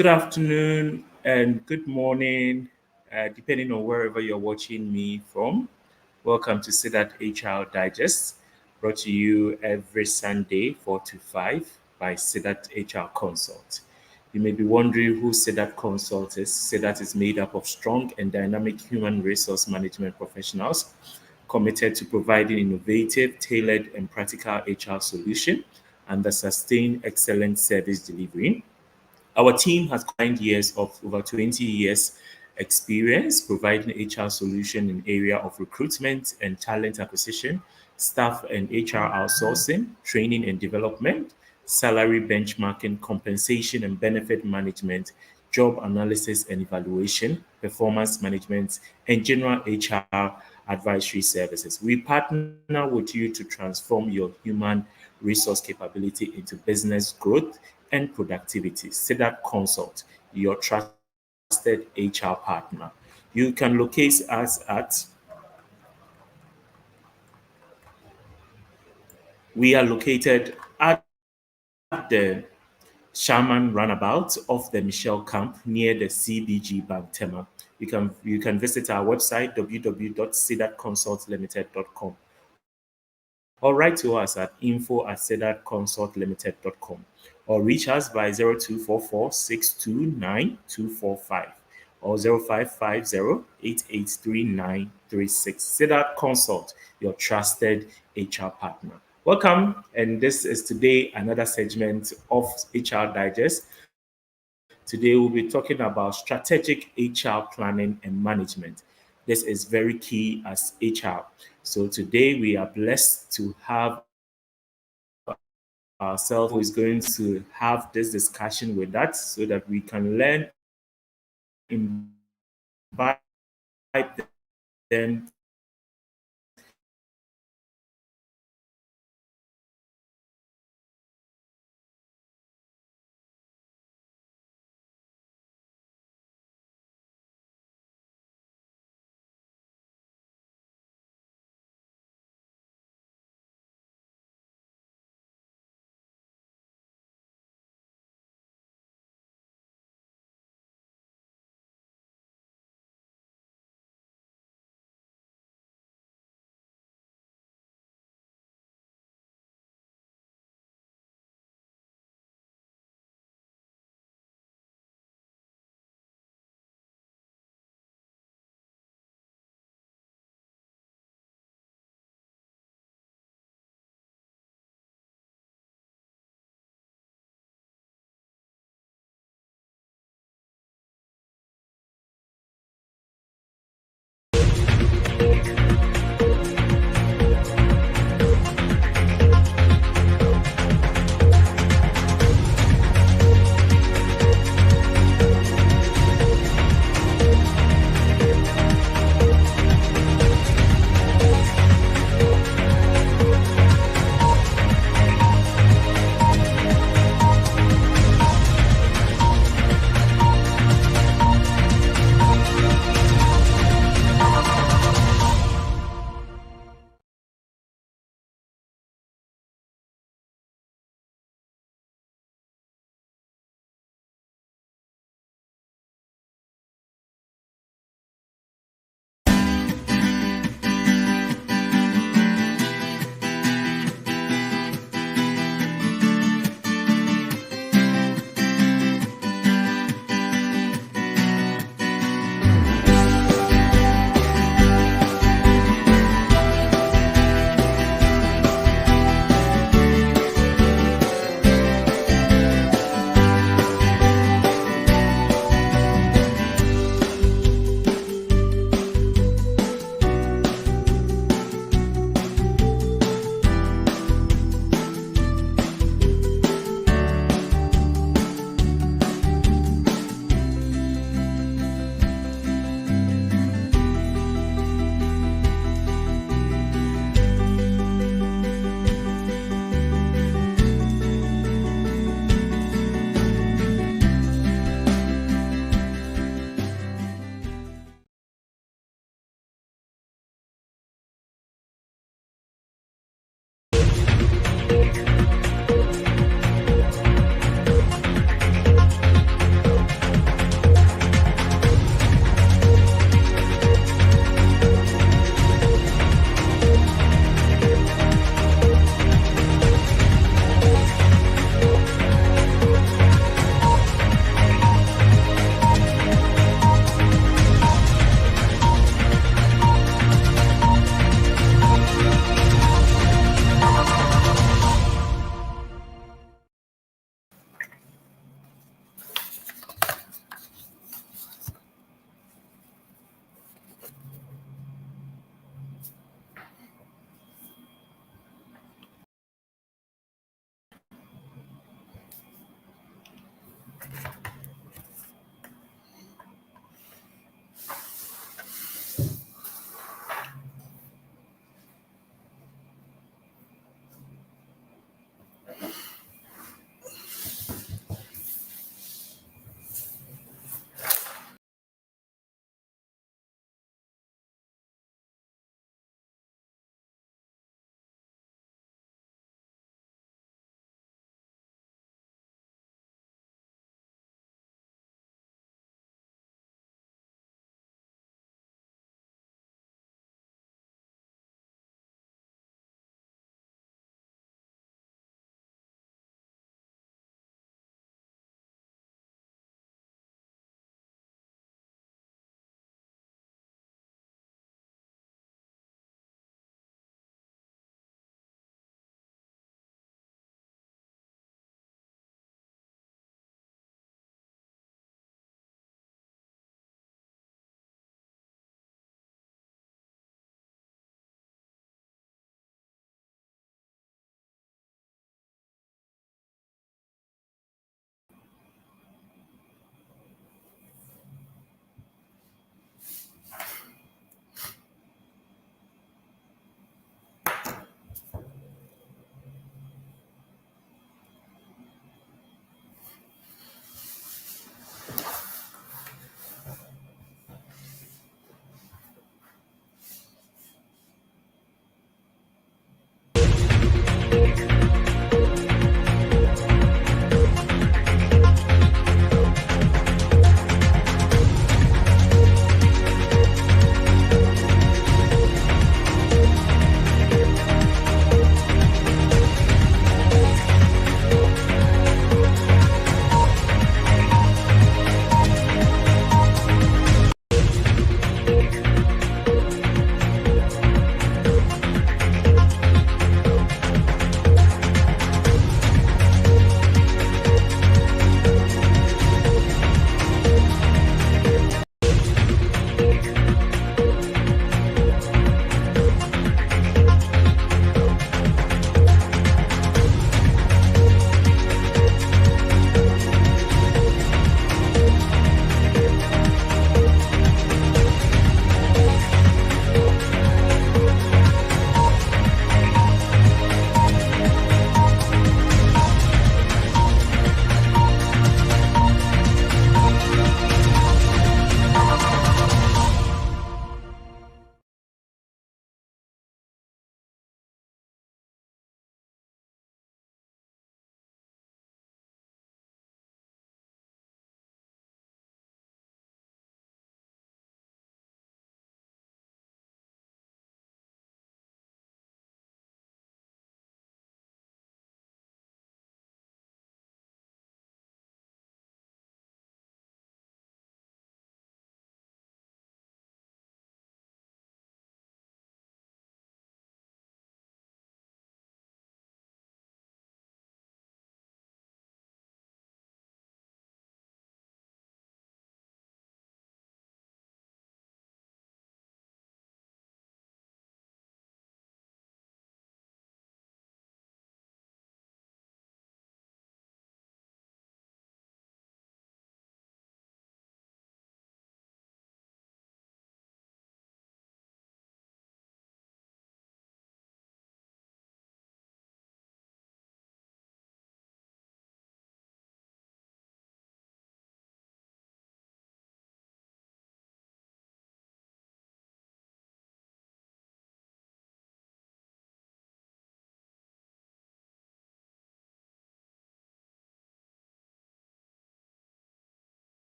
Good afternoon and good morning, depending on wherever you're watching me from. Welcome to Sidat HR Digest, brought to you every Sunday, 4 to 5, by Sidat HR Consult. You may be wondering who Sidat Consult is. Sidat is made up of strong and dynamic human resource management professionals committed to providing innovative, tailored, and practical HR solutions and the sustained excellent service delivery. Our team has combined years of over 20 years experience providing HR solution in area of recruitment and talent acquisition, staff and HR outsourcing, training and development, salary benchmarking, compensation and benefit management, job analysis and evaluation, performance management, and general HR advisory services. We partner with you to transform your human resource capability into business growth and productivity. That Consult, your trusted HR partner. You can locate us at we are located at the Sharman Runabout of the Michelle Camp near the CBG Bank Tema. You can visit our website www.sidatconsultlimited.com or write to us at info@sedatconsultlimited.com or reach us by 0244 or 0550 883936. Sedat Consult, your trusted HR partner. Welcome, and this is today another segment of HR Digest. Today, we'll be talking about strategic HR planning and management. This is very key as HR. So, today we are blessed to have ourselves who is going to have this discussion with us so that we can learn, invite them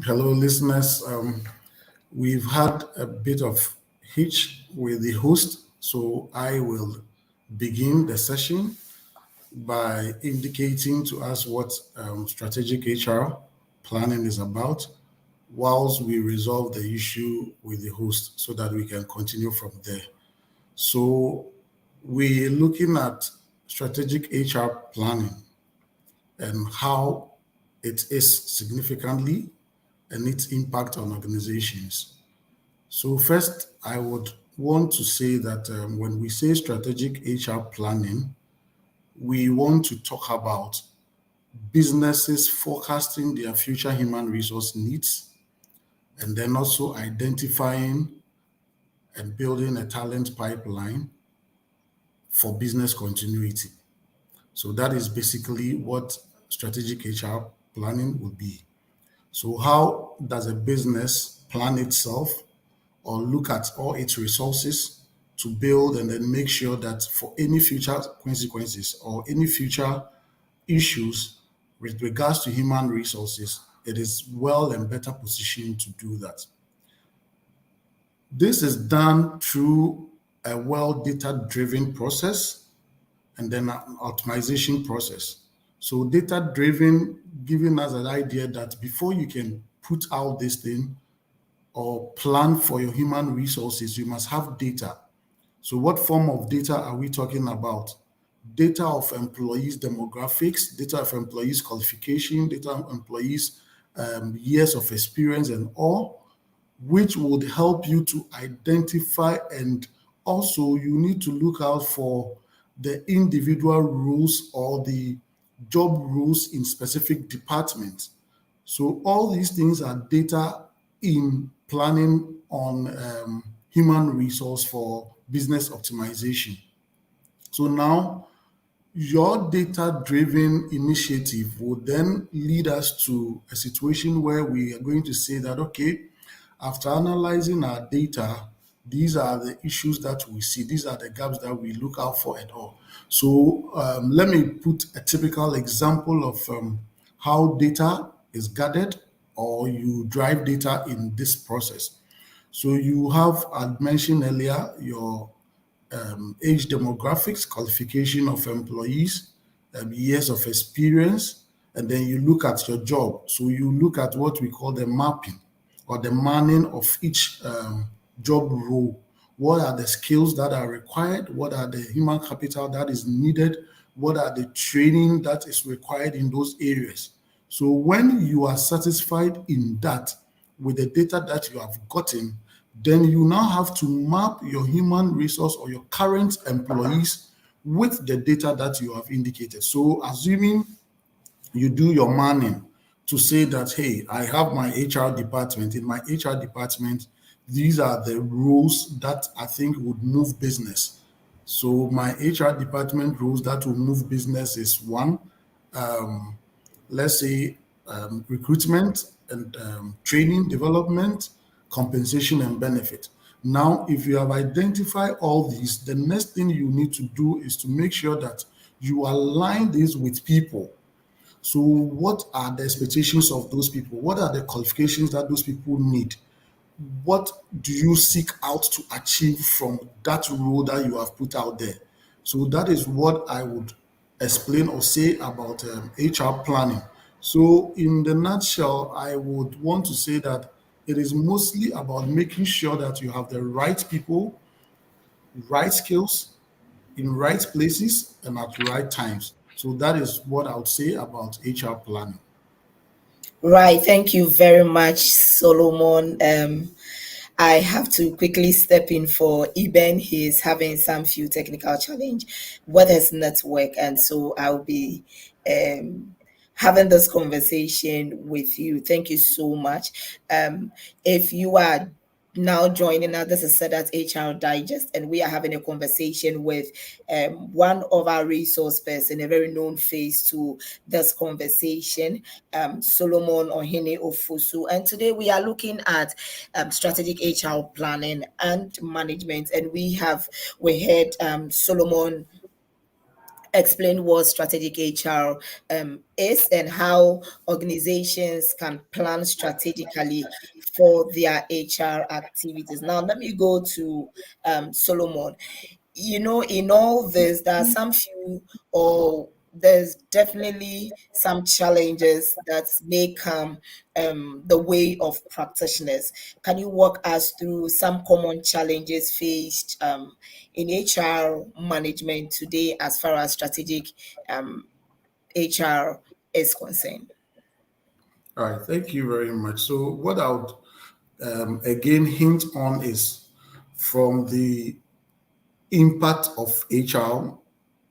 Hello, listeners. We've had a bit of hitch with the host, so I will begin the session by indicating to us what strategic HR planning is about, whilst we resolve the issue with the host so that we can continue from there. So, we're looking at strategic HR planning and how it is significantly and its impact on organizations. So, first, I would want to say that when we say strategic HR planning, we want to talk about businesses forecasting their future human resource needs and then also identifying and building a talent pipeline for business continuity. So, that is basically what strategic HR planning would be. So, how does a business plan itself or look at all its resources to build and then make sure that for any future consequences or any future issues with regards to human resources, it is well and better positioned to do that. This is done through a well data driven process and then an optimization process. So, data driven giving us an idea that before you can put out this thing or plan for your human resources, you must have data. So, what form of data are we talking about? Data of employees' demographics, data of employees' qualification, data of employees' years of experience, and all, which would help you to identify, and also you need to look out for the individual rules or the job rules in specific departments. So all these things are data in planning on human resource for business optimization. So now your data driven initiative will then lead us to a situation where we are going to say that, okay, after analyzing our data, these are the issues that we see, these are the gaps that we look out for at all. So let me put a typical example of how data is gathered or you drive data in this process. So you have, I mentioned earlier, your age demographics, qualification of employees, years of experience, and then you look at your job. So you look at what we call the mapping or the manning of each job role. What are the skills that are required? What are the human capital that is needed? What are the training that is required in those areas? So when you are satisfied in that with the data that you have gotten, then you now have to map your human resource or your current employees with the data that you have indicated. So assuming you do your manning to say that, hey, I have my HR department. In my HR department, these are the rules that I think would move business. So my HR department rules that will move business is one, let's say recruitment and training development, compensation and benefit. Now, if you have identified all these, the next thing you need to do is to make sure that you align this with people. So, what are the expectations of those people? What are the qualifications that those people need? What do you seek out to achieve from that role that you have put out there? So that is what I would explain or say about HR planning. So in the nutshell, I would want to say that it is mostly about making sure that you have the right people, right skills in right places and at right times. So that is what I would say about HR planning. Right. Thank you very much, Solomon. I have to quickly step in for Eben. He's having some few technical challenge with his network, and so I'll be um, having this conversation with you. Thank you so much. If you are now joining us, this is said at HR Digest, and we are having a conversation with one of our resource person, a very known face to this conversation, Solomon Owusu-Ohene Ofusu. And today we are looking at strategic HR planning and management, and we heard Solomon explain what strategic HR is and how organizations can plan strategically for their HR activities. Now, let me go to Solomon. In all this, there are some few, or there's definitely some challenges that may come the way of practitioners. Can you walk us through some common challenges faced in HR management today as far as strategic um, HR is concerned? All right, thank you very much. So, what I would again hint on is from the impact of HR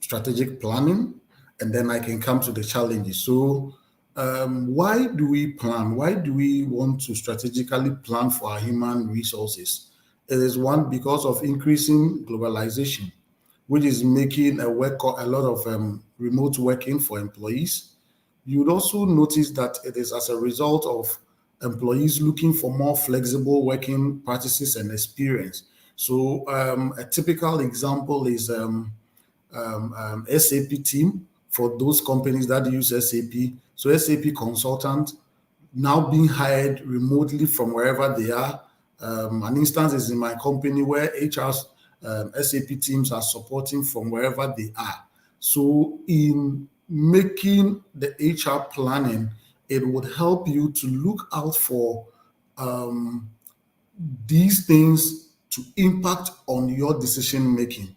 strategic planning, and then I can come to the challenges. So, why do we plan? Why do we want to strategically plan for our human resources? It is one because of increasing globalization, which is making a lot of remote working for employees. You would also notice that it is as a result of employees looking for more flexible working practices and experience. So, a typical example is SAP team for those companies that use SAP. So, SAP consultant now being hired remotely from wherever they are. An instance is in my company where HR's SAP teams are supporting from wherever they are. So, in making the HR planning, it would help you to look out for um, these things to impact on your decision making.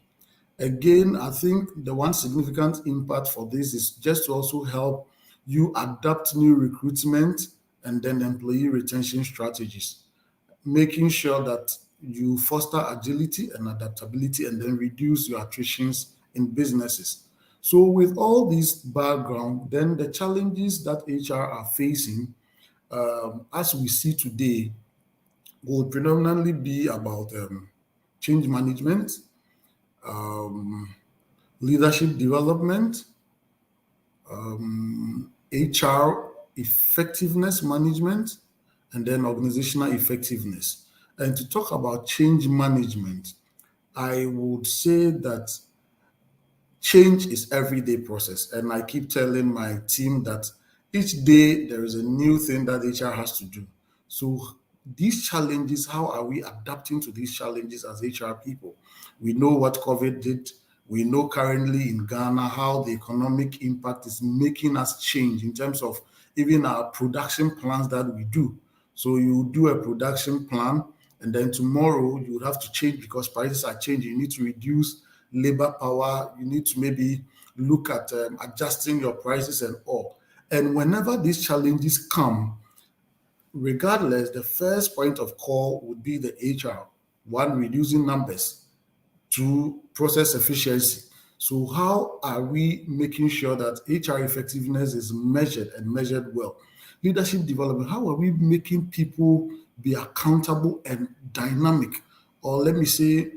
Again, I think the one significant impact for this is just to also help you adapt new recruitment and then employee retention strategies, making sure that you foster agility and adaptability and then reduce your attritions in businesses. So, with all this background, then the challenges that HR are facing, as we see today, will predominantly be about change management, um, leadership development, HR effectiveness management, and then organizational effectiveness. And to talk about change management, I would say that change is everyday process, and I keep telling my team that each day there is a new thing that HR has to do. So these challenges, how are we adapting to these challenges as HR people? We know what COVID did. We know currently in Ghana how the economic impact is making us change in terms of even our production plans that we do. So you do a production plan, and then tomorrow you would have to change because prices are changing. You need to reduce labor power. You need to maybe look at adjusting your prices and all. And whenever these challenges come, regardless, the first point of call would be the HR. One, reducing numbers. Two, process efficiency. So, how are we making sure that HR effectiveness is measured and measured well? Leadership development. How are we making people be accountable and dynamic? Or let me say,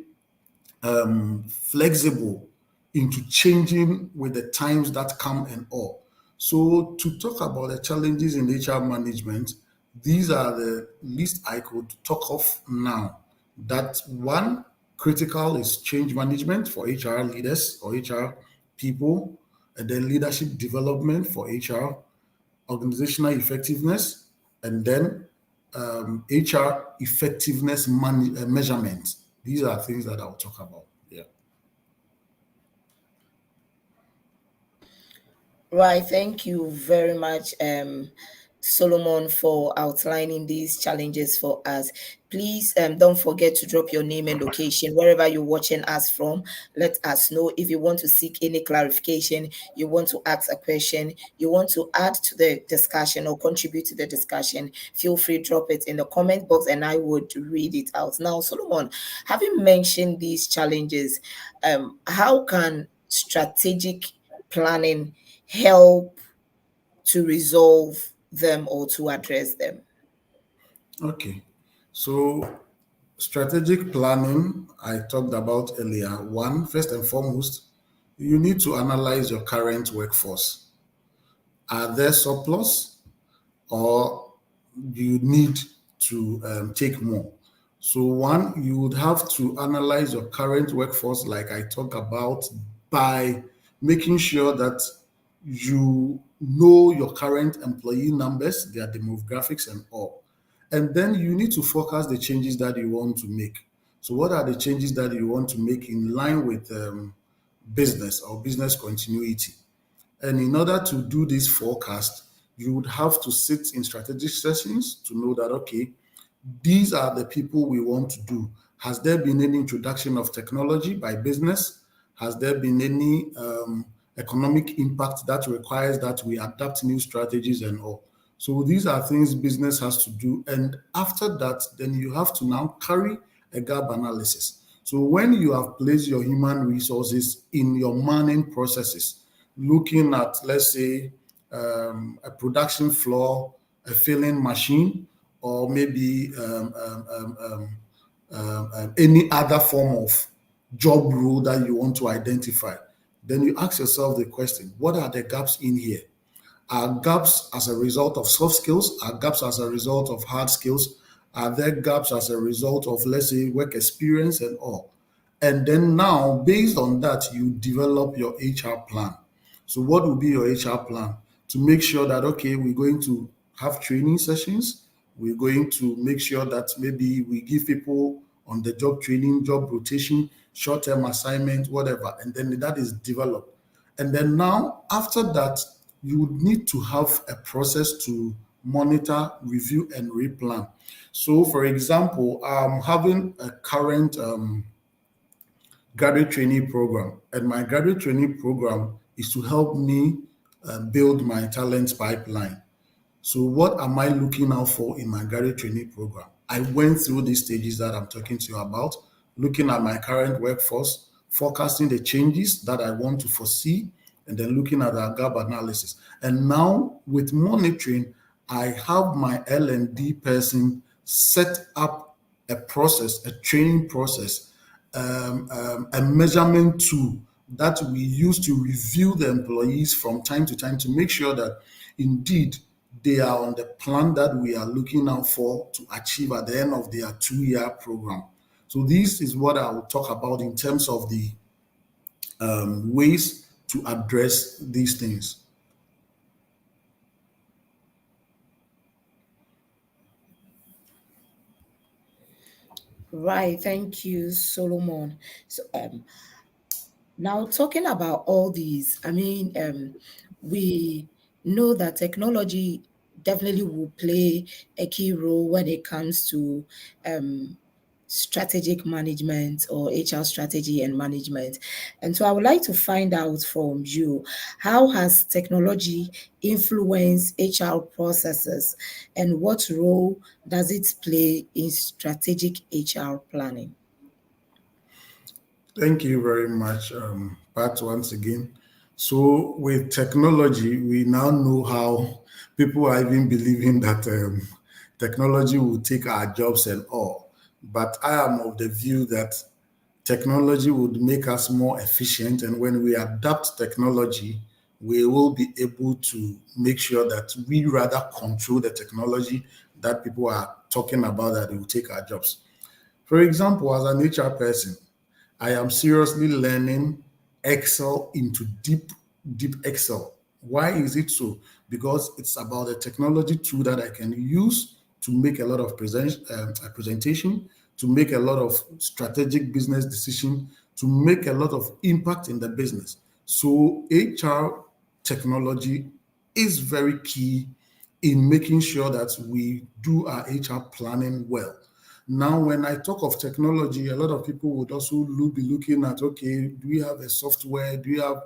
flexible into changing with the times that come and all. So, to talk about the challenges in HR management, these are the least I could talk of now. That one critical is change management for HR leaders or HR people, and then leadership development for HR, organizational effectiveness, and then HR effectiveness measurement. These are things that I'll talk about. Yeah. Right, thank you very much, Solomon, for outlining these challenges for us. Please don't forget to drop your name and location wherever you're watching us from. Let us know if you want to seek any clarification, you want to ask a question, you want to add to the discussion or contribute to the discussion. Feel free, drop it in the comment box and I would read it out. Now, Solomon, having mentioned these challenges, how can strategic planning help to resolve them or to address them? Okay. So, strategic planning, I talked about earlier. One, first and foremost, you need to analyze your current workforce. Are there surplus or you need to take more? So, one, you would have to analyze your current workforce, like I talk about, by making sure that you know your current employee numbers, their demographics, and all. And then you need to forecast the changes that you want to make. So, what are the changes that you want to make in line with business or business continuity? And in order to do this forecast, you would have to sit in strategic sessions to know that, okay, these are the people we want to do. Has there been any introduction of technology by business? Has there been any economic impact that requires that we adapt new strategies and all? So these are things business has to do. And after that, then you have to now carry a gap analysis. So when you have placed your human resources in your manning processes, looking at, let's say, a production floor, a filling machine, or maybe any other form of job role that you want to identify, then you ask yourself the question, what are the gaps in here? Are gaps as a result of soft skills? Are gaps as a result of hard skills? Are there gaps as a result of, let's say, work experience and all? And then now, based on that, you develop your HR plan. So, what will be your HR plan? To make sure that, okay, we're going to have training sessions. We're going to make sure that maybe we give people on the job training, job rotation, short term assignment, whatever. And then that is developed. And then now, after that, you would need to have a process to monitor, review, and replan. So, for example, I'm having a current graduate trainee program, and my graduate trainee program is to help me build my talent pipeline. So, what am I looking out for in my graduate training program? I went through these stages that I'm talking to you about, looking at my current workforce, forecasting the changes that I want to foresee, and then looking at our gap analysis. And now, with monitoring, I have my L&D person set up a process, a training process, a measurement tool that we use to review the employees from time to time to make sure that indeed they are on the plan that we are looking out for to achieve at the end of their 2-year program. So this is what I will talk about in terms of the ways to address these things. Right, thank you, Solomon. So, now, talking about all these, I mean, we know that technology definitely will play a key role when it comes to um, strategic management or HR strategy and management. And so I would like to find out from you, how has technology influenced HR processes and what role does it play in strategic HR planning? Thank you very much, Pat, once again. So, with technology, we now know how people are even believing that technology will take our jobs and all. But I am of the view that technology would make us more efficient. And when we adapt technology, we will be able to make sure that we rather control the technology that people are talking about that it will take our jobs. For example, as an HR person, I am seriously learning Excel into deep Excel. Why is it so? Because it's about a technology tool that I can use to make a lot of presentation, to make a lot of strategic business decision, to make a lot of impact in the business. So HR technology is very key in making sure that we do our HR planning well. Now, when I talk of technology, a lot of people would also be looking at, okay, do we have a software? Do you have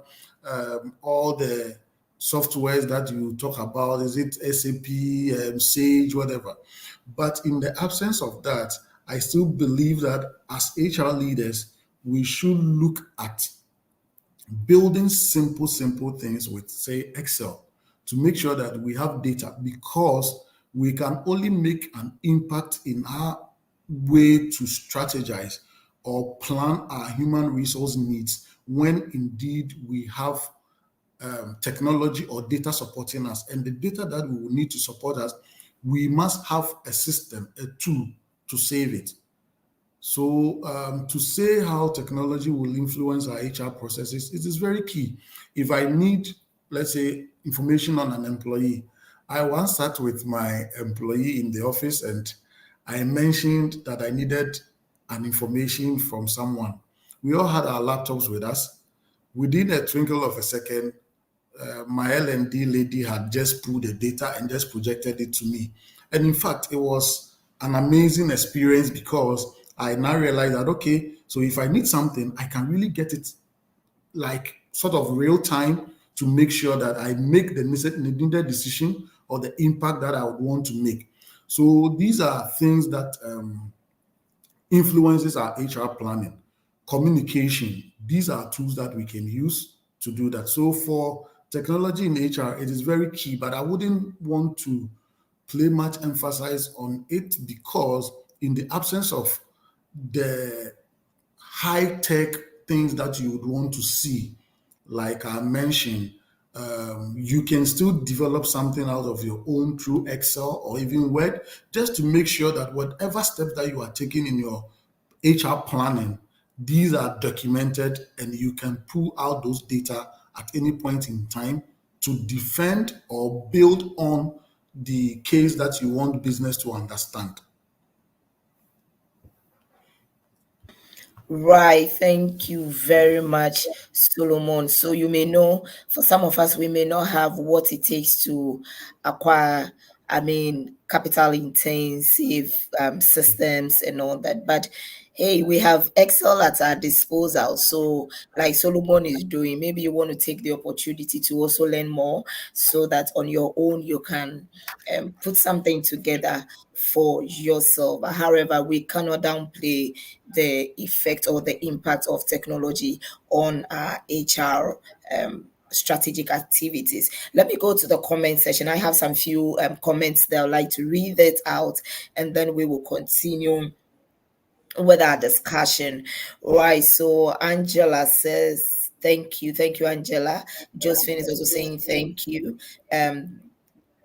all the softwares that you talk about? Is it SAP, Sage, whatever? But in the absence of that, I still believe that as HR leaders, we should look at building simple things with, say, Excel to make sure that we have data, because we can only make an impact in our way to strategize or plan our human resource needs when indeed we have technology or data supporting us. And the data that we will need to support us, we must have a system, a tool to save it. So, to say how technology will influence our HR processes, it is very key. If I need, let's say, information on an employee, I once sat with my employee in the office and I mentioned that I needed an information from someone. We all had our laptops with us. Within a twinkle of a second, my L&D lady had just pulled the data and just projected it to me. And in fact, it was an amazing experience because I now realized that, okay, so if I need something, I can really get it like sort of real time to make sure that I make the needed decision or the impact that I would want to make. So these are things that influences our HR planning. Communication, these are tools that we can use to do that. So for technology in HR, it is very key, but I wouldn't want to play much emphasis on it because in the absence of the high tech things that you would want to see, like I mentioned, you can still develop something out of your own through Excel or even Word, just to make sure that whatever steps that you are taking in your HR planning, these are documented and you can pull out those data at any point in time to defend or build on the case that you want business to understand. Right, thank you very much, Solomon. So you may know, for some of us, we may not have what it takes to acquire, capital intensive systems and all that. But hey, we have Excel at our disposal. So, like Solomon is doing, maybe you want to take the opportunity to also learn more so that on your own you can put something together for yourself. However, we cannot downplay the effect or the impact of technology on our HR strategic activities. Let me go to the comment section. I have some few comments that I'd like to read it out, and then we will continue with our discussion. Right. So Angela says, thank you, Angela. Josephine is also saying thank you. Um,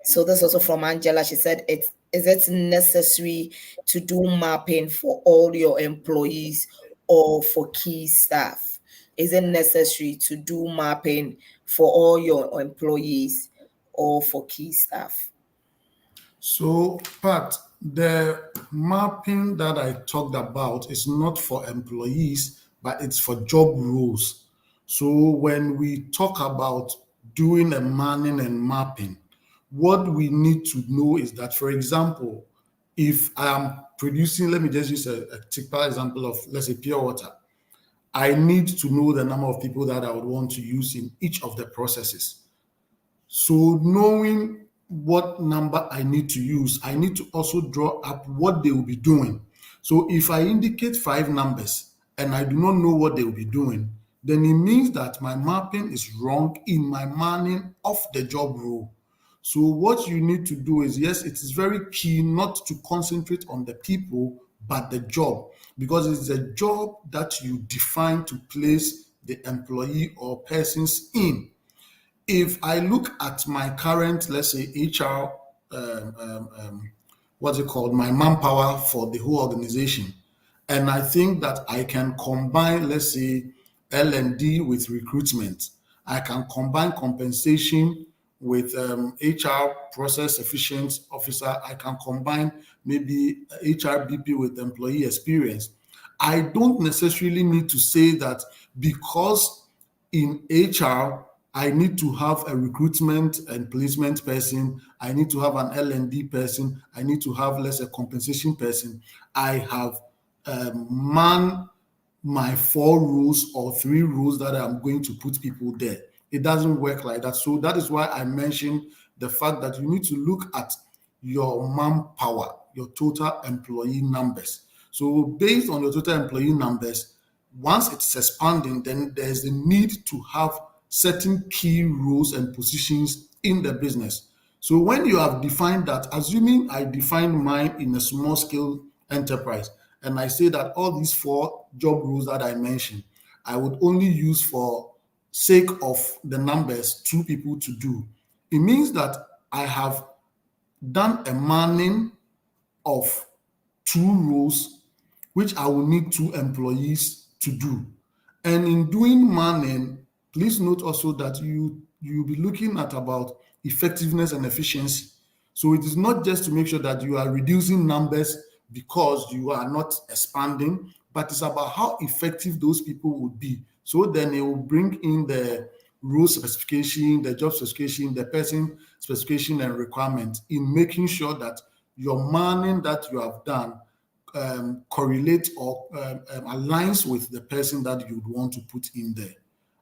so this also from Angela. She said, is it necessary to do mapping for all your employees or for key staff? Is it necessary to do mapping for all your employees or for key staff? So, Pat, the mapping that I talked about is not for employees, but it's for job roles. So, when we talk about doing a manning and mapping, what we need to know is that, for example, if I am producing, let me just use a typical example of, let's say, pure water. I need to know the number of people that I would want to use in each of the processes. So knowing what number I need to use, I need to also draw up what they will be doing. So if I indicate five numbers and I do not know what they will be doing, then it means that my mapping is wrong in my manning of the job role. So what you need to do is, yes, it is very key not to concentrate on the people, but the job, because it's a job that you define to place the employee or persons in. If I look at my current, let's say, HR, what's it called, my manpower for the whole organization, and I think that I can combine, let's say, L&D with recruitment. I can combine compensation with HR process efficient officer. I can combine maybe HRBP with employee experience. I don't necessarily need to say that because in HR, I need to have a recruitment and placement person. I need to have an L&D person. I need to have less a compensation person. I have man my four rules or three rules that I'm going to put people there. It doesn't work like that. So that is why I mentioned the fact that you need to look at your manpower, your total employee numbers. So based on your total employee numbers, once it's expanding, then there's a need to have certain key roles and positions in the business. So when you have defined that, assuming I define mine in a small scale enterprise, and I say that all these four job roles that I mentioned, I would only use for sake of the numbers, two people to do. It means that I have done a manning of two roles, which I will need 2 employees to do. And in doing manning, please note also that you'll be looking at about effectiveness and efficiency. So it is not just to make sure that you are reducing numbers because you are not expanding, but it's about how effective those people would be. So then it will bring in the role specification, the job specification, the person specification and requirement in making sure that your manning that you have done correlate or aligns with the person that you'd want to put in there.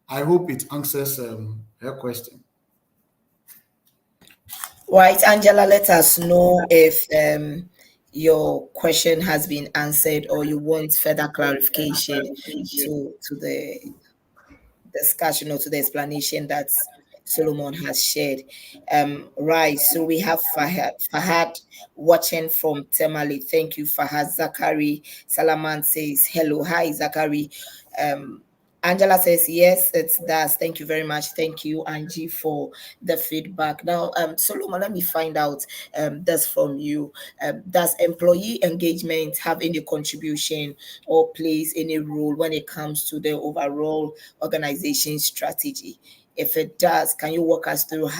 I hope it answers her question. Right, Angela, let us know if your question has been answered or you want further clarification to the discussion or to the explanation that Solomon has shared. Right, so we have Fahad watching from Temali. Thank you, Fahad. Zachary Salaman says, hello. Hi, Zachary. Um, Angela says, yes, it does. Thank you very much. Thank you, Angie, for the feedback. Now, Solomon, let me find out this from you. Does employee engagement have any contribution or plays any role when it comes to the overall organization strategy? If it does, can you walk us through um,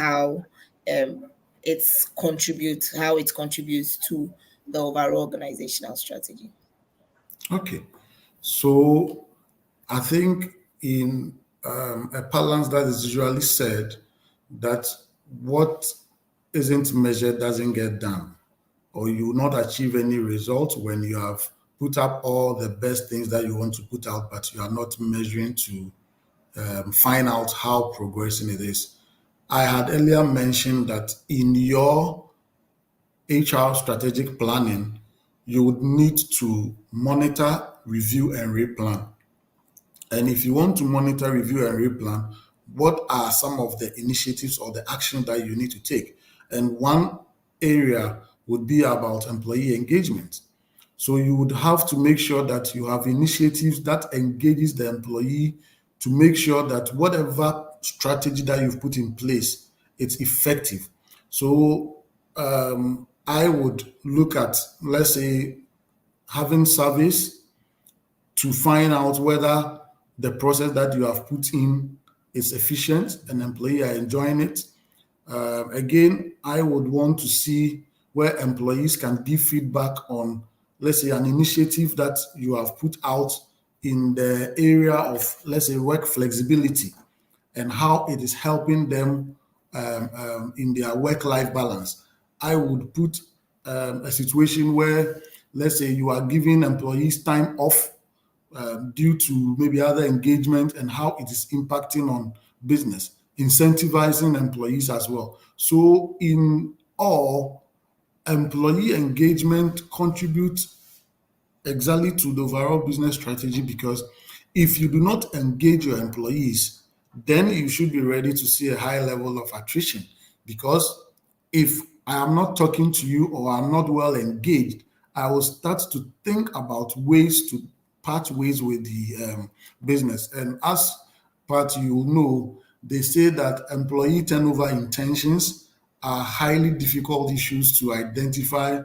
how it contributes to the overall organizational strategy? Okay. So I think in a parlance that is usually said that what isn't measured doesn't get done, or you will not achieve any result when you have put up all the best things that you want to put out, but you are not measuring to find out how progressing it is. I had earlier mentioned that in your HR strategic planning, you would need to monitor, review, and replan. And if you want to monitor, review, and replan, what are some of the initiatives or the action that you need to take? And one area would be about employee engagement. So you would have to make sure that you have initiatives that engages the employee to make sure that whatever strategy that you've put in place, it's effective. So I would look at, let's say, having surveys to find out whether the process that you have put in is efficient and employees are enjoying it. Again, I would want to see where employees can give feedback on, let's say, an initiative that you have put out in the area of, let's say, work flexibility and how it is helping them in their work-life balance. I would put a situation where, let's say, you are giving employees time off due to maybe other engagement and how it is impacting on business, incentivizing employees as well. So, in all, employee engagement contributes exactly to the overall business strategy because if you do not engage your employees, then you should be ready to see a high level of attrition. Because if I am not talking to you or I'm not well engaged, I will start to think about ways to part ways with the business. And as part you know, they say that employee turnover intentions are highly difficult issues to identify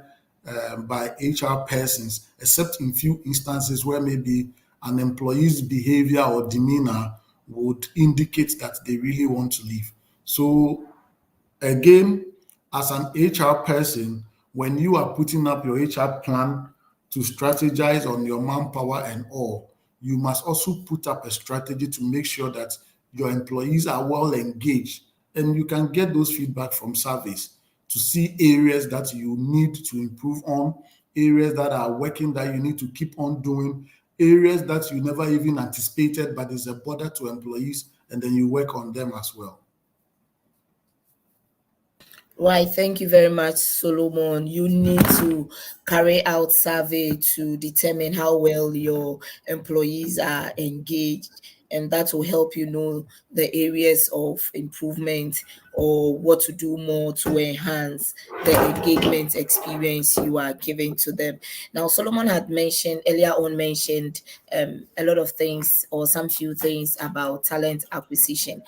by HR persons, except in few instances where maybe an employee's behavior or demeanor would indicate that they really want to leave. So again, as an HR person, when you are putting up your HR plan to strategize on your manpower and all, you must also put up a strategy to make sure that your employees are well engaged. And you can get those feedback from surveys to see areas that you need to improve on, areas that are working that you need to keep on doing, areas that you never even anticipated, but is a bother to employees, and then you work on them as well. Right, thank you very much, Solomon. You need to carry out survey to determine how well your employees are engaged, and that will help you know the areas of improvement or what to do more to enhance the engagement experience you are giving to them. Now, Solomon had mentioned earlier on mentioned a lot of things or some few things about talent acquisition.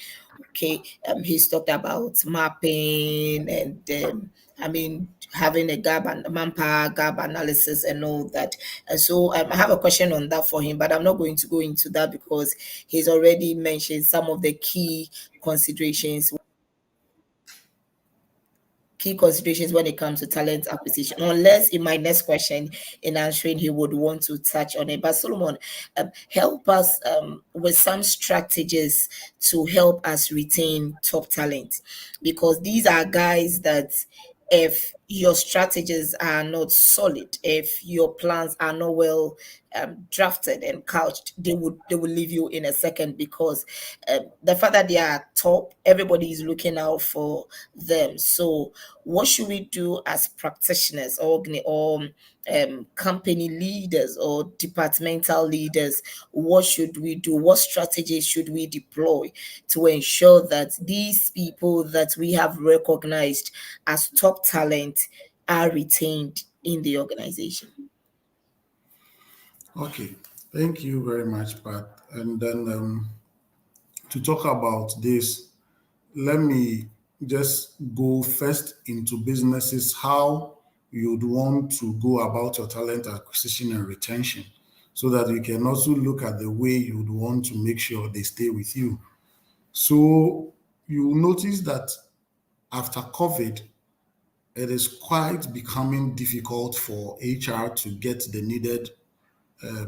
Okay, he's talked about mapping and I mean having a gap and manpower gap analysis and all that. And so I have a question on that for him, but I'm not going to go into that because he's already mentioned some of the key considerations when it comes to talent acquisition. Unless in my next question, in answering, he would want to touch on it. But Solomon, help us with some strategies to help us retain top talent, because these are guys that if your strategies are not solid, if your plans are not well drafted and couched, they will leave you in a second, because the fact that they are top, everybody is looking out for them. So what should we do as practitioners or company leaders or departmental leaders? What should we do? What strategies should we deploy to ensure that these people that we have recognized as top talent are retained in the organization? Okay, thank you very much, Pat. And then to talk about this, let me just go first into businesses, how you'd want to go about your talent acquisition and retention, so that you can also look at the way you'd want to make sure they stay with you. So you will notice that after COVID, it is quite becoming difficult for HR to get the needed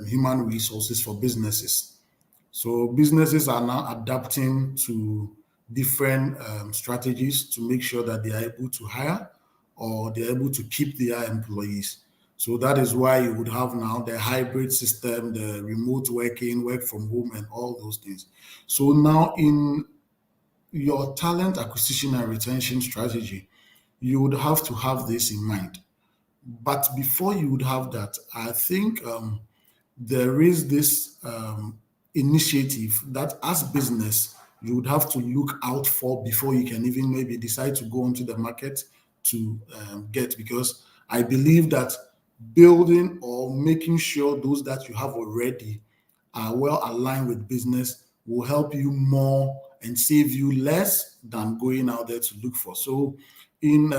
human resources for businesses. So businesses are now adapting to different strategies to make sure that they are able to hire or they're able to keep their employees. So that is why you would have now the hybrid system, the remote working, work from home, and all those things. So now in your talent acquisition and retention strategy, you would have to have this in mind. But before you would have that, I think there is this initiative that as business you would have to look out for before you can even maybe decide to go onto the market to get, because I believe that building or making sure those that you have already are well aligned with business will help you more and save you less than going out there to look for. So in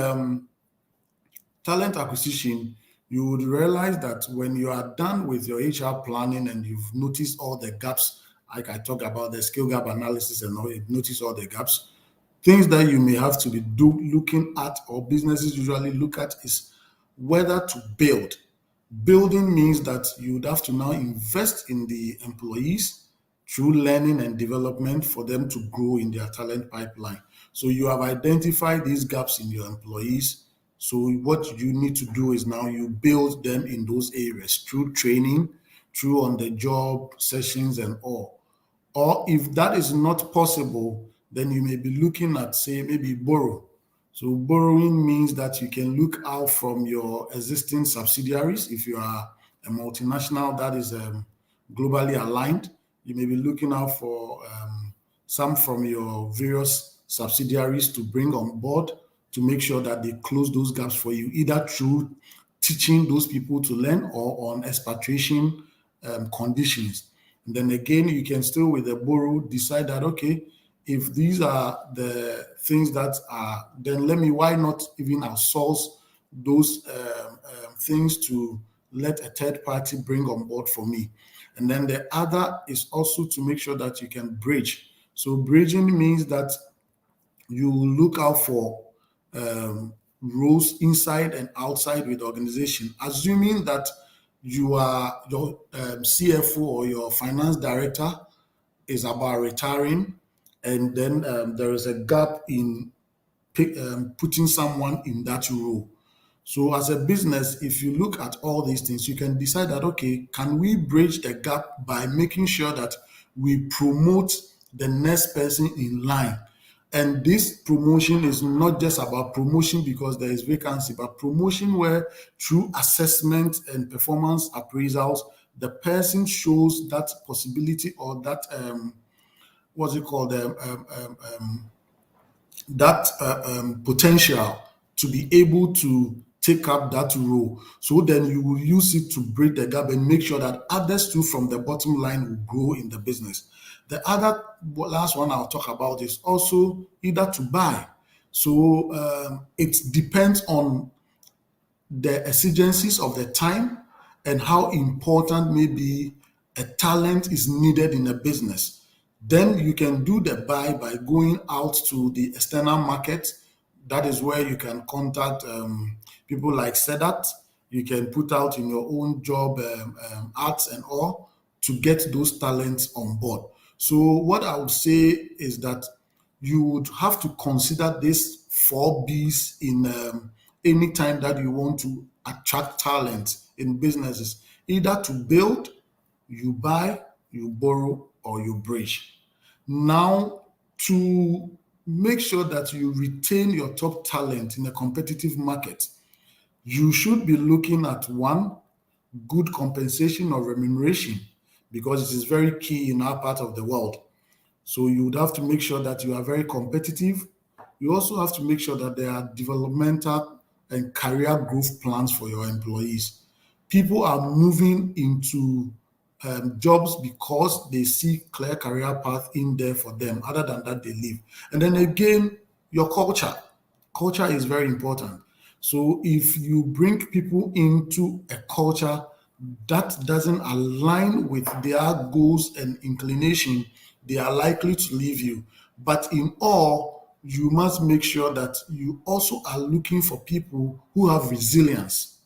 talent acquisition, you would realize that when you are done with your HR planning and you've noticed all the gaps, like I talk about the skill gap analysis and all, you've noticed all the gaps, things that you may have to be looking at, or businesses usually look at, is whether to build. Building means that you would have to now invest in the employees through learning and development for them to grow in their talent pipeline. So you have identified these gaps in your employees. So what you need to do is now you build them in those areas through training, through on the job sessions and all. Or if that is not possible, then you may be looking at, say, maybe borrow. So borrowing means that you can look out from your existing subsidiaries. If you are a multinational that is globally aligned, you may be looking out for some from your various subsidiaries to bring on board to make sure that they close those gaps for you, either through teaching those people to learn or on expatriation conditions. And then again, you can still, with the borrow, decide that, okay, if these are the things that are, then why not even outsource those things to let a third party bring on board for me. And then the other is also to make sure that you can bridge. So bridging means that you look out for roles inside and outside with the organization, assuming that your CFO or your finance director is about retiring, and then there is a gap in putting someone in that role. So as a business, if you look at all these things, you can decide that, okay, can we bridge the gap by making sure that we promote the next person in line? And this promotion is not just about promotion because there is vacancy, but promotion where through assessment and performance appraisals, the person shows that possibility or that what's it called that potential to be able to take up that role. So then you will use it to break the gap and make sure that others too from the bottom line will grow in the business. The other last one I'll talk about is also either to buy. So it depends on the exigencies of the time and how important maybe a talent is needed in a business. Then you can do the buy by going out to the external market. That is where you can contact people like Sedat. You can put out in your own job ads and all to get those talents on board. So what I would say is that you would have to consider these four B's in any time that you want to attract talent in businesses, either to build, you buy, you borrow, or you bridge. Now, to make sure that you retain your top talent in a competitive market, you should be looking at one, good compensation or remuneration, because it is very key in our part of the world. So you would have to make sure that you are very competitive. You also have to make sure that there are developmental and career growth plans for your employees. People are moving into jobs because they see clear career path in there for them. Other than that, they leave. And then again, your culture. Culture is very important. So if you bring people into a culture that doesn't align with their goals and inclination, they are likely to leave you. But in all, you must make sure that you also are looking for people who have resilience.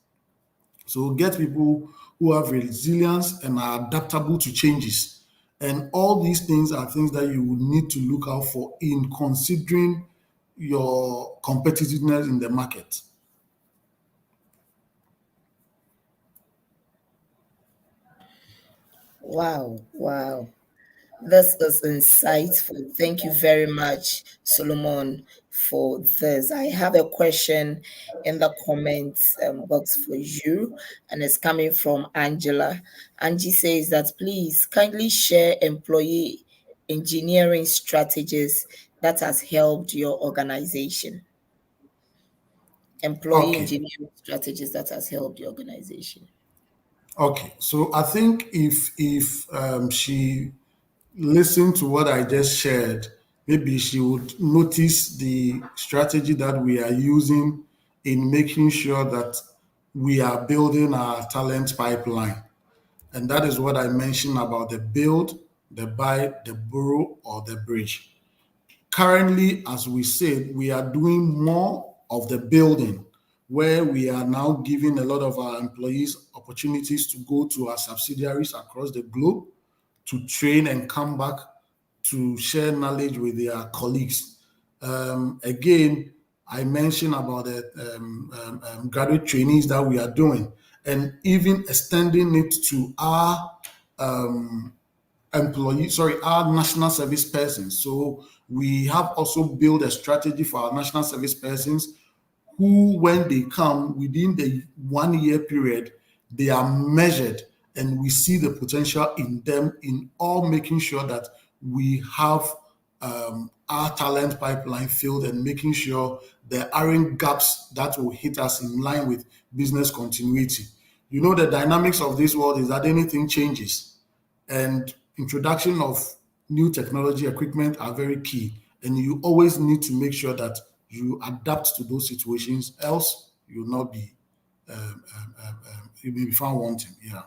So get people who have resilience and are adaptable to changes. And all these things are things that you would need to look out for in considering your competitiveness in the market. Wow, wow. This is insightful. Thank you very much, Solomon, for this. I have a question in the comments box for you, and it's coming from Angela. Angie says that please kindly share employee engineering strategies that has helped your organization. Employee Okay. engineering strategies that has helped your organization. Okay. So I think if she listened to what I just shared, maybe she would notice the strategy that we are using in making sure that we are building our talent pipeline. And that is what I mentioned about the build, the buy, the borrow, or the bridge. Currently, as we said, we are doing more of the building, where we are now giving a lot of our employees opportunities to go to our subsidiaries across the globe to train and come back to share knowledge with their colleagues. Again, I mentioned about the graduate trainees that we are doing, and even extending it to our our national service persons. So we have also built a strategy for our national service persons who, when they come within the 1 year period, they are measured and we see the potential in them in all making sure that we have our talent pipeline filled and making sure there aren't gaps that will hit us in line with business continuity. You know, the dynamics of this world is that anything changes, and introduction of new technology equipment are very key, and you always need to make sure that you adapt to those situations, else you'll not be you may be found wanting. Yeah.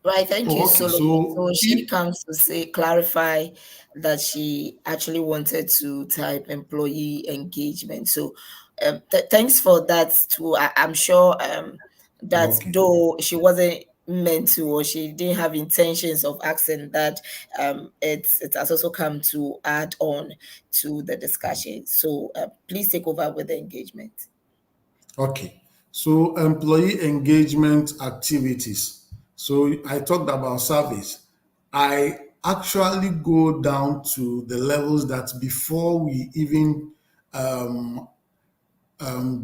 Right, thank you, Oh, okay. Solomon. So So she if comes to say, clarify that she actually wanted to type employee engagement. So thanks for that too. I'm sure that okay. though she wasn't meant to, or she didn't have intentions of asking that, it has also come to add on to the discussion. So please take over with the engagement. Okay. So employee engagement activities. So I talked about service. I actually go down to the levels that before we even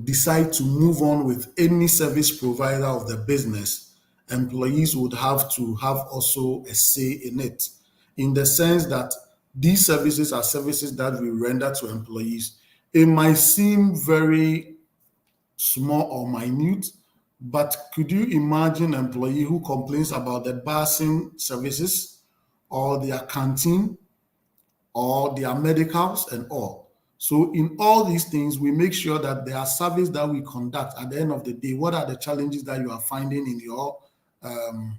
decide to move on with any service provider of the business, employees would have to have also a say in it, in the sense that these services are services that we render to employees. It might seem very small or minute, But could you imagine an employee who complains about the busing services or their canteen or their medicals and all? So in all these things, we make sure that there are surveys that we conduct at the end of the day. What are the challenges that you are finding in your um,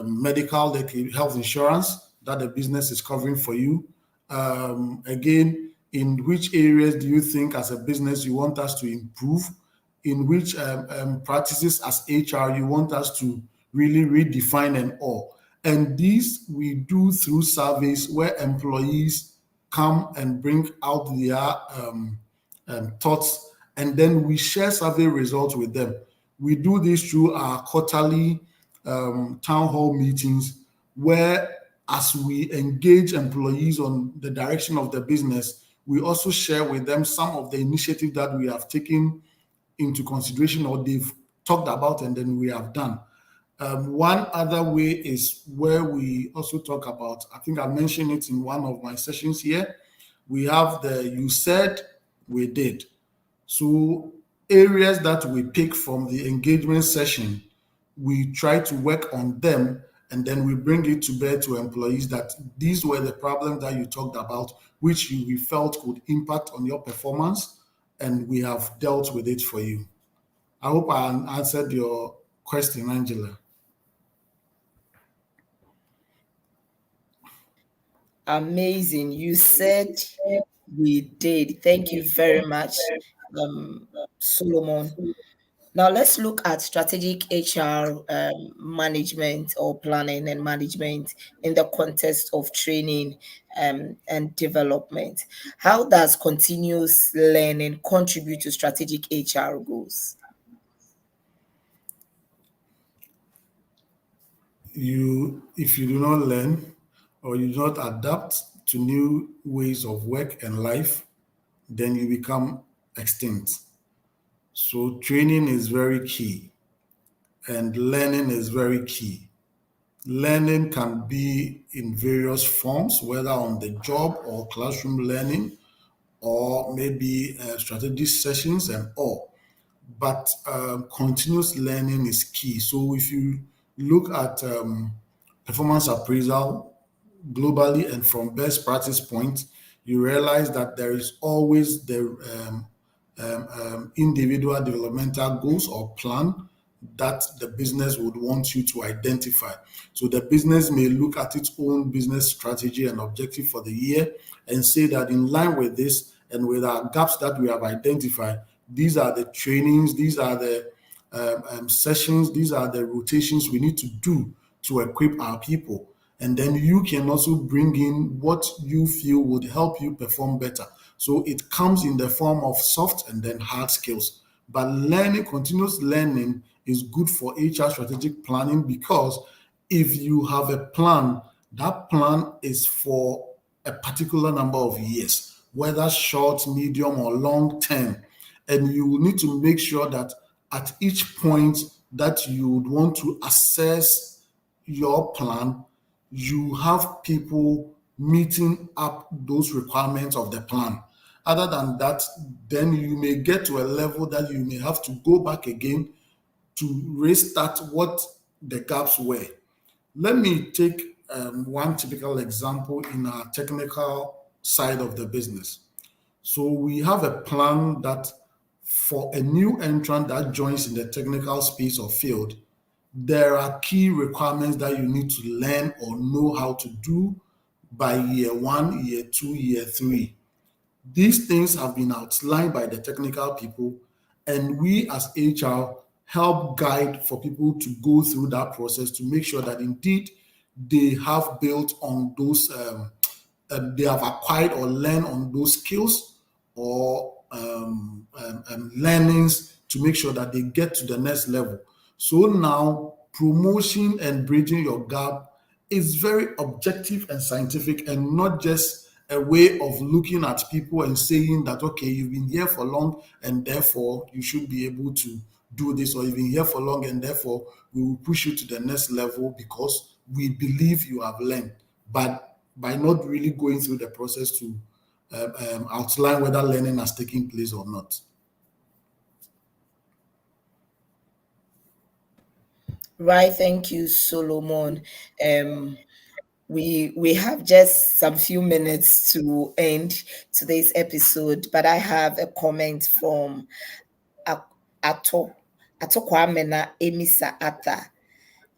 medical, like health insurance that the business is covering for you? Again, in which areas do you think as a business you want us to improve? In which practices as HR you want us to really redefine and all? And these we do through surveys where employees come and bring out their thoughts, and then we share survey results with them. We do this through our quarterly town hall meetings, where as we engage employees on the direction of the business, we also share with them some of the initiatives that we have taken into consideration or they've talked about and then we have done. One other way is where we also talk about, I think I mentioned it in one of my sessions here. We have the you said, we did. So, areas that we pick from the engagement session, we try to work on them and then we bring it to bear to employees that these were the problems that you talked about, which we felt could impact on your performance, and we have dealt with it for you. I hope I answered your question, Angela. Amazing. You said we did. Thank you very much, Solomon. Now let's look at strategic HR management or planning and management in the context of training and development. How does continuous learning contribute to strategic HR goals? If you do not learn or you do not adapt to new ways of work and life, then you become extinct. So training is very key and learning is very key. Learning can be in various forms, whether on the job or classroom learning, or maybe strategic sessions and all. But continuous learning is key. So if you look at performance appraisal globally and from best practice point, you realize that there is always the individual developmental goals or plan that the business would want you to identify. So the business may look at its own business strategy and objective for the year and say that in line with this and with our gaps that we have identified, these are the trainings, these are the sessions, these are the rotations we need to do to equip our people. And then you can also bring in what you feel would help you perform better. So it comes in the form of soft and then hard skills. But learning, continuous learning is good for HR strategic planning because if you have a plan, that plan is for a particular number of years, whether short, medium, or long term. And you will need to make sure that at each point that you would want to assess your plan, you have people meeting up those requirements of the plan. Other than that, then you may get to a level that you may have to go back again to restart what the gaps were. Let me take one typical example in our technical side of the business. So we have a plan that for a new entrant that joins in the technical space or field, there are key requirements that you need to learn or know how to do by year one, year two, year three. These things have been outlined by the technical people, and we as HR help guide for people to go through that process to make sure that indeed they have built on those, they have acquired or learned on those skills or learnings to make sure that they get to the next level. So now promotion and bridging your gap is very objective and scientific and not just a way of looking at people and saying that, okay, you've been here for long and therefore you should be able to do this, or you've been here for long and therefore we will push you to the next level because we believe you have learned. But by not really going through the process to outline whether learning has taken place or not. Right, thank you, Solomon. Um, we have just some few minutes to end today's episode, but I have a comment from A- Ato Kwamena Emisa Ata.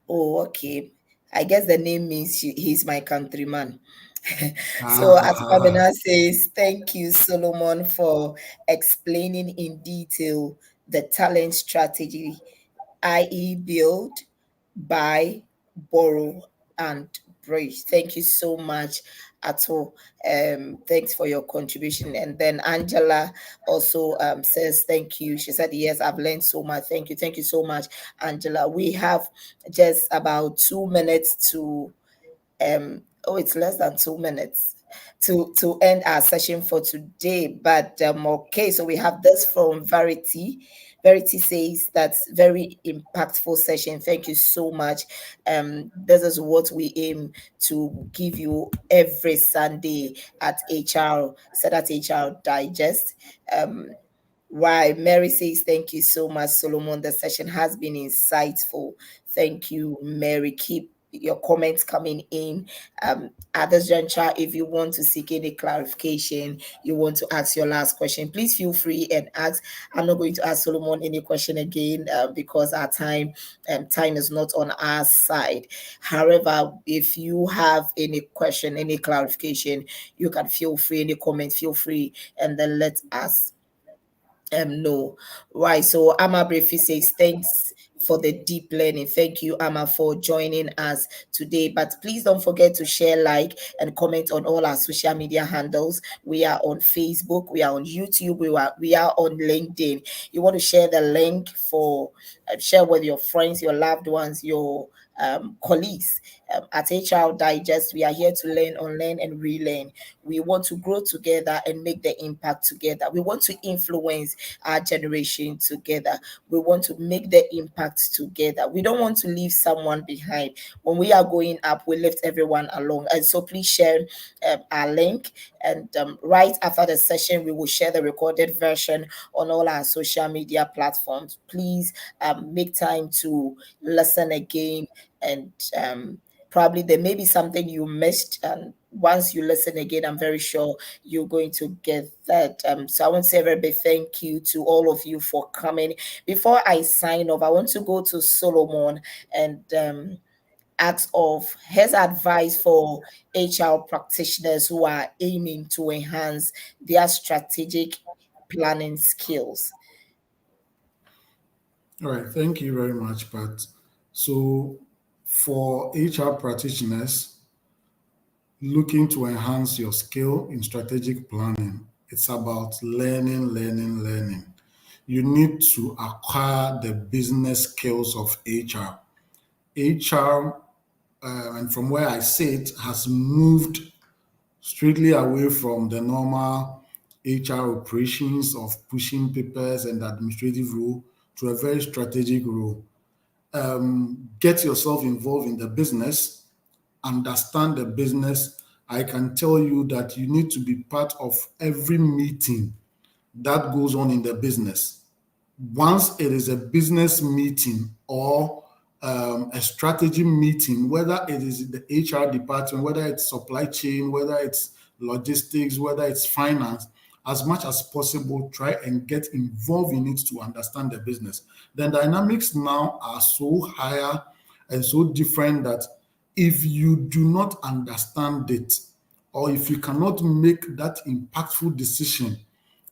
Oh, okay. I guess the name means he's my countryman. So Ah, Atkwamena says, "Thank you, Solomon, for explaining in detail the talent strategy, i.e., build, buy, borrow, and bridge." Thank you so much, Ato. Thanks for your contribution. And then Angela also says, "Thank you." She said, "Yes, I've learned so much. Thank you. Thank you so much, Angela." We have just about 2 minutes to oh, it's less than 2 minutes to end our session for today. But okay, so we have this from Verity says, "That's very impactful session. Thank you so much. This is what we aim to give you every Sunday at HR, said at HR Digest." Why, Mary says, "Thank you so much, Solomon. The session has been insightful." Thank you, Mary. Keep your comments coming in. At this juncture, if you want to seek any clarification, you want to ask your last question, please feel free and ask. I'm not going to ask Solomon any question again because our time is not on our side. However, if you have any question, any clarification, you can feel free, any comment, feel free, and then let us no. Right. So Ama briefly says, "Thanks for the deep learning." Thank you, Ama, for joining us today. But please don't forget to share, like, and comment on all our social media handles. We are on Facebook, we are on YouTube, we are on LinkedIn. You want to share the link for share with your friends, your loved ones, your colleagues. At HR Digest, we are here to learn, unlearn, and relearn. We want to grow together and make the impact together. We want to influence our generation together. We want to make the impact together. We don't want to leave someone behind. When we are going up, we lift everyone along. And so please share our link. And right after the session, we will share the recorded version on all our social media platforms. Please make time to listen again, and probably there may be something you missed. And once you listen again, I'm very sure you're going to get that. So I want to say a very big thank you to all of you for coming. Before I sign off, I want to go to Solomon and ask of his advice for HR practitioners who are aiming to enhance their strategic planning skills. all right. Thank you very much, Pat. So, for HR practitioners looking to enhance your skill in strategic planning, it's about learning, learning, learning. You need to acquire the business skills of HR. HR, and from where I sit, has moved strictly away from the normal HR operations of pushing papers and administrative role to a very strategic role. Get yourself involved in the business, understand the business. I can tell you that you need to be part of every meeting that goes on in the business. Once it is a business meeting or a strategy meeting, whether it is the HR department, whether it's supply chain, whether it's logistics, whether it's finance, as much as possible, try and get involved in it to understand the business. The dynamics now are so higher and so different that if you do not understand it, or if you cannot make that impactful decision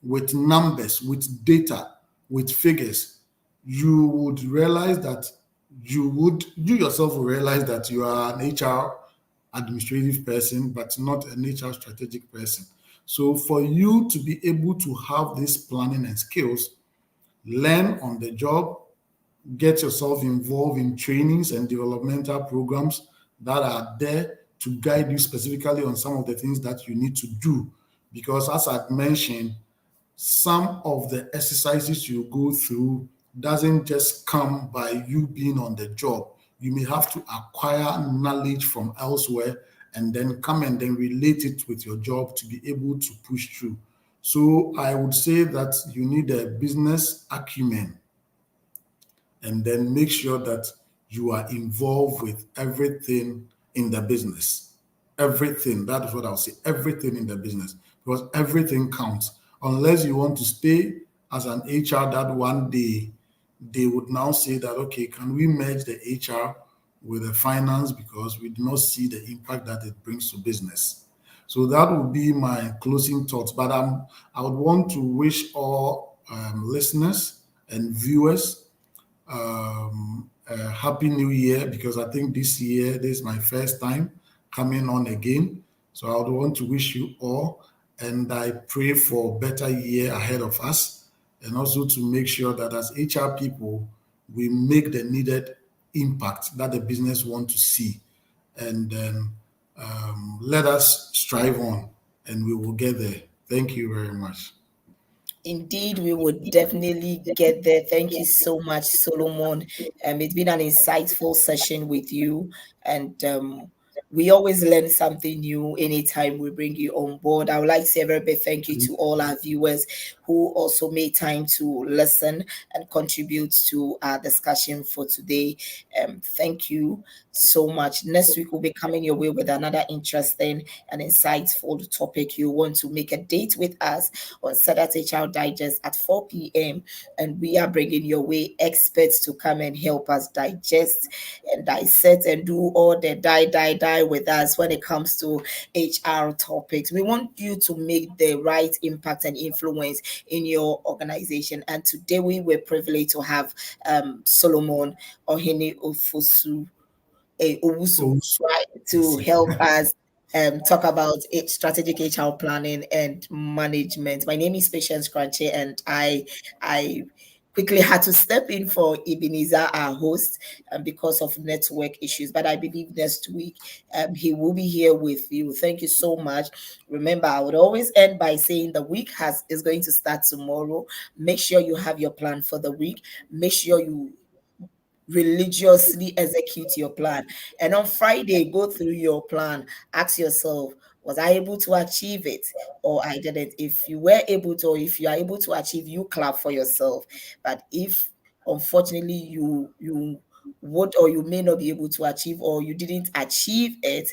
with numbers, with data, with figures, you would realize that you yourself will realize that you are an HR administrative person, but not an HR strategic person. So for you to be able to have this planning and skills, learn on the job, get yourself involved in trainings and developmental programs that are there to guide you specifically on some of the things that you need to do. Because as I mentioned, some of the exercises you go through doesn't just come by you being on the job. You may have to acquire knowledge from elsewhere and then come and then relate it with your job to be able to push through. So I would say that you need a business acumen, and then make sure that you are involved with everything in the business. Everything. That is what I'll say. Everything in the business. Because everything counts. Unless you want to stay as an HR, that one day they would now say that, okay, can we merge the HR with the finance because we do not see the impact that it brings to business. So that would be my closing thoughts. But I would want to wish all listeners and viewers a happy new year, because I think this year, this is my first time coming on again. So I would want to wish you all, and I pray for a better year ahead of us, and also to make sure that as HR people, we make the needed impact that the business want to see. And then let us strive on, and we will get there. Thank you very much. Indeed, we would definitely get there. Thank you so much, Solomon. It's been an insightful session with you, and we always learn something new anytime we bring you on board. I would like to say a very big thank you to all our viewers who also made time to listen and contribute to our discussion for today. Thank you so much. Next week, we'll be coming your way with another interesting and insightful topic. You want to make a date with us on Saturday Child Digest at 4 p.m. And we are bringing your way experts to come and help us digest and dissect and do all the die with us when it comes to HR topics. We want you to make the right impact and influence in your organization. And today we were privileged to have Solomon Ohene Owusu, Oh, right, to yes. help us talk about strategic HR planning and management. My name is Patience Crunchy, and I quickly had to step in for Ebenezer, our host, because of network issues. But I believe next week he will be here with you. Thank you so much. Remember, I would always end by saying the week is going to start tomorrow. Make sure you have your plan for the week. Make sure you religiously execute your plan. And on Friday, go through your plan. Ask yourself, was I able to achieve it or I didn't? If you were able to, or if you are able to achieve, you clap for yourself. But if unfortunately you would or you may not be able to achieve or you didn't achieve it,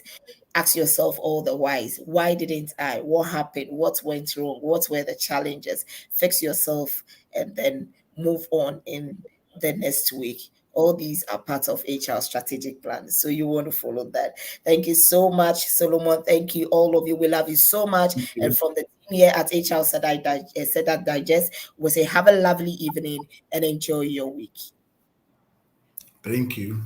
ask yourself all the whys. Why didn't I? What happened? What went wrong? What were the challenges? Fix yourself and then move on in the next week. All these are part of HR strategic plan. So you want to follow that. Thank you so much, Solomon. Thank you, all of you. We love you so much. Thank And you. from the team here at HR Sadat Digest, we say have a lovely evening and enjoy your week. Thank you.